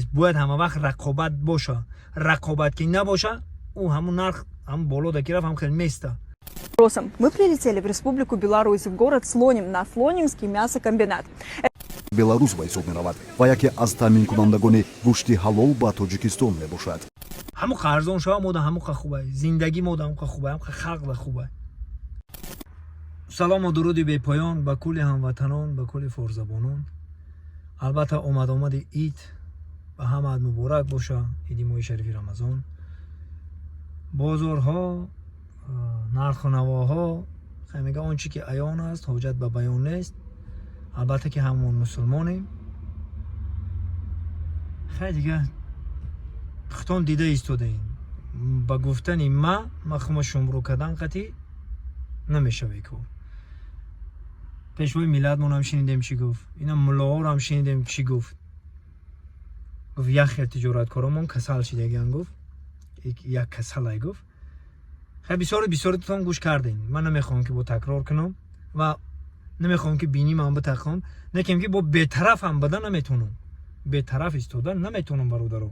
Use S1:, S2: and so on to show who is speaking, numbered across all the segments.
S1: باید همه وقت رقابت باشه. رقابت که نباشه او همون نرخ هم بالا دا گرفت هم خیلی میسته.
S2: Мы прилетели в Республику Беларусь, в город Слоним, на Слонимский мясокомбинат.
S3: Беларусь вайсоб меравад ва яке аз таъминкунандагони гӯшти ҳалол ба Тоҷикистон мебошад.
S1: ҳаму қарзон шава мода ҳаму қа хубай, зиндагӣ мода ҳаму қа хубай, ҳаму қа халқ да хубай. салому дуруди бепоён ба кулли ҳамватанон, ба кулли форзабонон. албатта омади ид ба ҳамаат муборак боша, иди моҳи шарифи рамазон. бозорҳо, нарху навоҳо, мега он чи ки аён аст, ҳоҷат ба баён нест. албатта ки ҳамон мусулмонем. хай дига хутон дида истодаем. ба гуфтани ма хума шумрӯ кардан қатъи намешаве кор. пешвои миллатмон ҳам шинидем чӣ гуфт, ина муллоҳоро ҳам шинидем чӣ гуфт. гуфт яхе тиҷораткоромон касал шидагиан гуфт, як касалай гуфт. хай бисёритон гӯш кардем. ман намехоҳам ки бо такрор кунам ва намехоҳам ки бинимам битахом, некем ки бо бетарафам бада наметонам. бетараф истодан наметонам бародаро.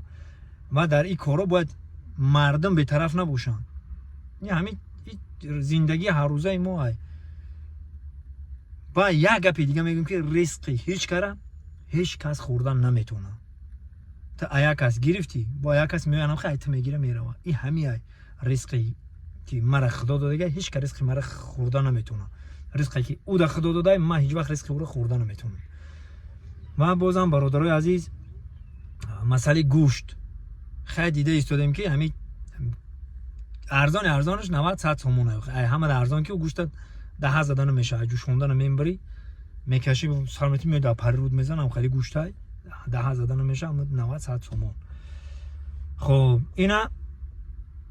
S1: ва дар ин коро бояд мардам бетараф набошанд. ҳамин зиндагии ҳаррӯзаи мо ай. ва як гапи дига мегӯям ки ризқи ҳеҷ кара ҳеҷ кас хӯрдан наметона. та ая кас гирифтӣ, бо ая кас меоянам хай та мегира мерава. ин ҳами ай ризқи ки мара худо додага ҳеҷ ка ризқи мара хӯрда наметона. ризқе ки ӯ да худо додай ман ҳеҷ вақт ризқи ӯро хӯрда наметонам. ва бозам бародарои азиз, масъалаи гӯшт хай дида истодем ки ҳамин арзонаш 90-100 сомон ай. ҳама арзон ки гӯшта 10 зада намешавад. ҷӯшонда намебари, мекаши салмети меояд дар пари руд мезанам хали гӯштай 10 зада намешавад 90-100 сомон. хоб ина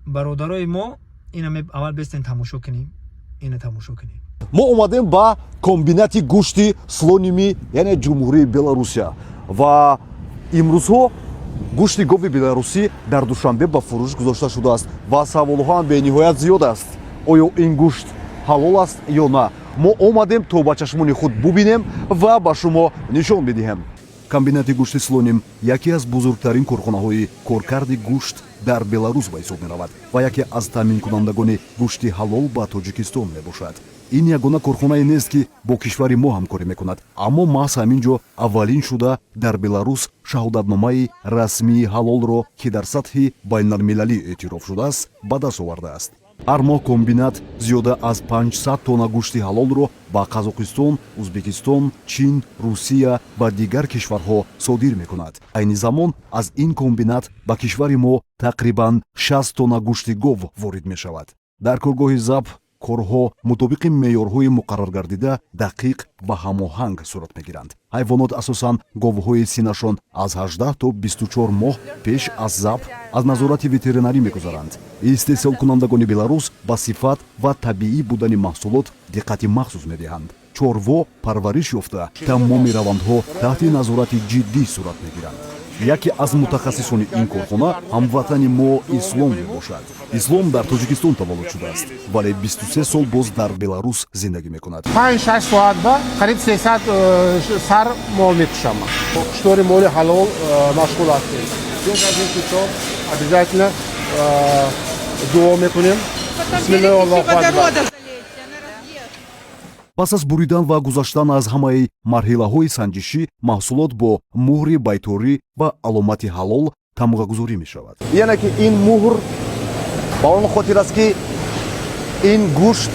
S1: бародарои мо, ина аввал бестен тамошо кунем. ина тамошо кунем.
S3: мо омадем ба комбинати гӯшти Слоними, яъне ҷумҳурии Беларусия ва имрӯзҳо гӯшти гови беларусӣ дар душанбе ба фурӯш гузошта шудааст ва саволҳо ҳам бениҳоят зиёд аст. оё ин гӯшт ҳалол аст ё на? мо омадем то ба чашмони худ бубинем ва ба шумо нишон бидиҳем. комбинати гӯшти Слоним яке аз бузургтарин корхонаҳои коркарди гӯшт дар Беларус ба ҳисоб меравад ва яке аз таъминкунандагони гӯшти ҳалол ба Тоҷикистон мебошад. ин ягона корхонае нест ки бо кишвари мо ҳамкорӣ мекунад, аммо маҳз ҳамин ҷо аввалин шуда дар Беларус шаҳодатномаи расмии ҳалолро ки дар сатҳи байналмилалӣ эътироф шудааст ба даст овардааст. ҳар моҳ комбинат зиёда аз 500 тонна гӯшти ҳалолро ба Қазоқистон, Узбекистон, Чин, Русия ва дигар кишварҳо содир мекунад. айни замон аз ин комбинат ба кишвари мо тақрибан 60 тонна гӯшти гов ворид мешавад. дар коргоҳи заб корҳо мутобиқи меъёрҳои муқаррар гардида дақиқ ва ҳамоҳанг сурат мегиранд. ҳайвонот асосан говҳои синашон аз 18 то 24 моҳ пеш аз заб аз назорати ветеринарӣ мегузаранд. истеҳсолкунандагони Беларус ба сифат ва табиӣ будани маҳсулот диққати махсус медиҳанд. чорво парвариш ёфта тамоми равандҳо таҳти назорати ҷиддӣ сурат мегиранд. яке аз мутахассисони ин корхона ҳамватани мо Ислом мебошад. ислом дар Тоҷикистон таваллуд шудааст, вале 23 сол боз дар Беларус зиндагӣ мекунад.
S4: 5-6 соат ба қариб 300 сар мол мекушам. Штори моли ҳалол машғул ҳастем. обязательно дуо мекунем. Бисмиллаҳи Аллоҳу акбар.
S3: пас аз буридан ва гузаштан аз ҳамаи марҳилаҳои санҷишӣ, маҳсулот бо муҳри байторӣ ва аломати ҳалол тамғагузорӣ мешавад. яъне ки ин муҳр ба он хотир аст ки ин гӯшт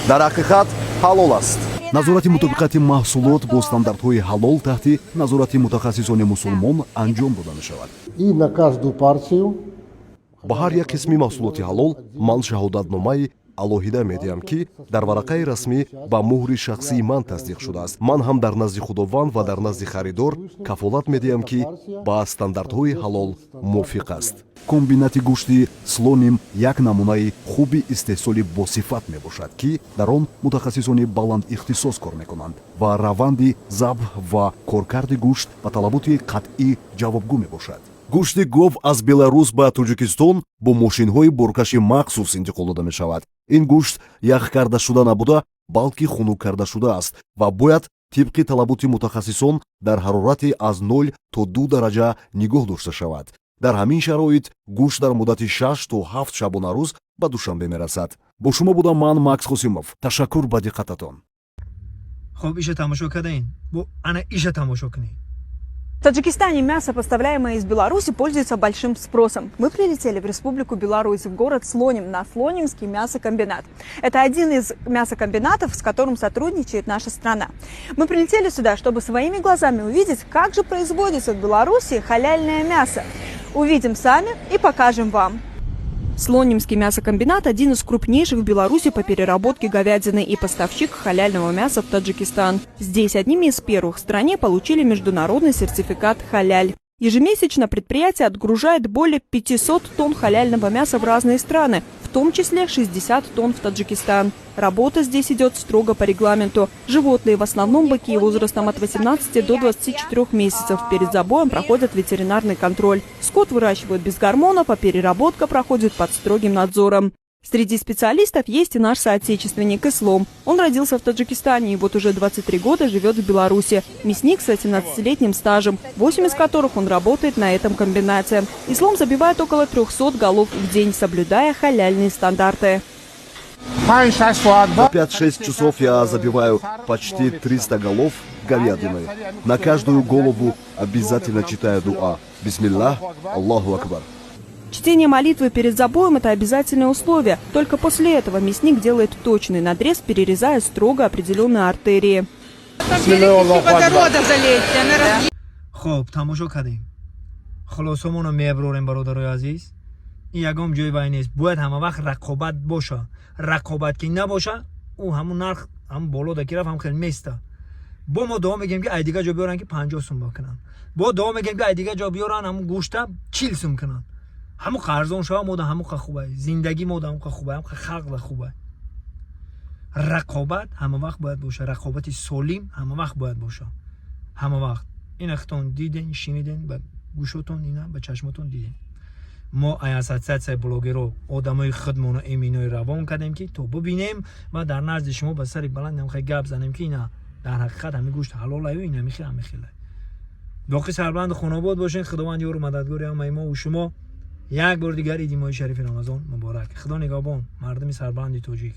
S3: дар ҳақиқат ҳалол аст. назорати мутобиқати маҳсулот бо стандартҳои ҳалол таҳти назорати мутахассисони мусулмон анҷом дода мешавад.
S4: И на каждую партию
S3: ба ҳар як қисми маҳсулоти ҳалол ман шаҳодатномаи алоҳида медиҳам ки дар варақаи расмӣ ба муҳри шахсии ман тасдиқ шудааст. ман ҳам дар назди худованд ва дар назди харидор кафолат медиҳам ки ба стандартҳои ҳалол мувофиқ аст. комбинати гӯшти Слоним як намунаи хуби истеҳсоли босифат мебошад ки дар он мутахассисони баландихтисос кор мекунанд ва раванди заб ва коркарди гӯшт ба талаботи қатъӣ ҷавобгӯ мебошад. гӯшти гов аз Беларус ба Тоҷикистон бо мошинҳои боркаши махсус интиқол дода мешавад. ин гӯшт ях карда шуда набуда, балки хунук карда шудааст ва бояд тибқи талаботи мутахассисон дар ҳарорати аз 0 то 2 дараҷа нигоҳ дошта шавад. дар ҳамин шароит гӯшт дар муддати 6 то 7 шабонарӯз ба душанбе мерасад. бо шумо будам ман Макс Қосимов. Ташаккур ба диққататон.
S1: خب иша тамошо кадаин. Бо ана иша тамошо кунед.
S2: В Таджикистане мясо, поставляемое из Беларуси, пользуется большим спросом. Мы прилетели в Республику Беларусь, в город Слоним, на Слонимский мясокомбинат. Это один из мясокомбинатов, с которым сотрудничает наша страна. Мы прилетели сюда, чтобы своими глазами увидеть, как же производится в Беларуси халяльное мясо. Увидим сами и покажем вам. Слонимский мясокомбинат – один из крупнейших в Беларуси по переработке говядины и поставщик халяльного мяса в Таджикистан. Здесь одними из первых в стране получили международный сертификат «Халяль». Ежемесячно предприятие отгружает более 500 тонн халяльного мяса в разные страны, в том числе 60 тонн в Таджикистан. Работа здесь идет строго по регламенту. Животные, в основном быки возрастом от 18 до 24 месяцев, перед забоем проходят ветеринарный контроль. Скот выращивают без гормонов, а переработка проходит под строгим надзором. Среди специалистов есть и наш соотечественник Ислом. Он родился в Таджикистане и вот уже 23 года живет в Беларуси. Мясник с 18-летним стажем, 8 из которых он работает на этом комбинате. Ислом забивает около 300 голов в день, соблюдая халяльные стандарты.
S3: За 5-6 часов я забиваю почти 300 голов говядины. На каждую голову обязательно читаю дуа. Бисмиллах, Аллаху Акбар.
S2: Чтение молитвы перед забоем – это обязательное условие. Только после этого мясник делает точный надрез, перерезая строго определенные артерии.
S1: خب تماشا کردیم. خلاصمون رو میبروریم برادرای عزیز. این یکم جای وای نیست. باید همه وقت رقابت باشه. رقابت که نباشه او همون نرخ هم بالا دکی رفت هم خیلی میسته. با ما دعا میگیم که ای دیگه جا بیارن که 50 سوم بکنن. با دعا میگیم که ای دیگه جا بیارن همون گوشت 40 سوم کنن. همون قرضون شما مود همون خوبه. زندگی مود همون خوبه. همون خلق خوبه. رقابت همه وقت باید باشه. رقابت سالم همه وقت باید باشه. همه وقت این اختون دیدین شنیدین به گوشتون اینا به چشمتون دیدین. ما اساسات بلاگرها آدمای خودمون رو امینای روان کردیم که تو ببینیم و در نزد شما به سر بلند نمیخوای گپ زنیم که اینا در حقیقت همین گوشت حلاله و اینا میخوره میخوره. باقی سربلند خانواده باشین. خداوند یار و مددگار همه ما و شما. یک بار دیگر عید ماه شریف رمضان مبارک. خدا نگهبان مردم سربلند تاجیک.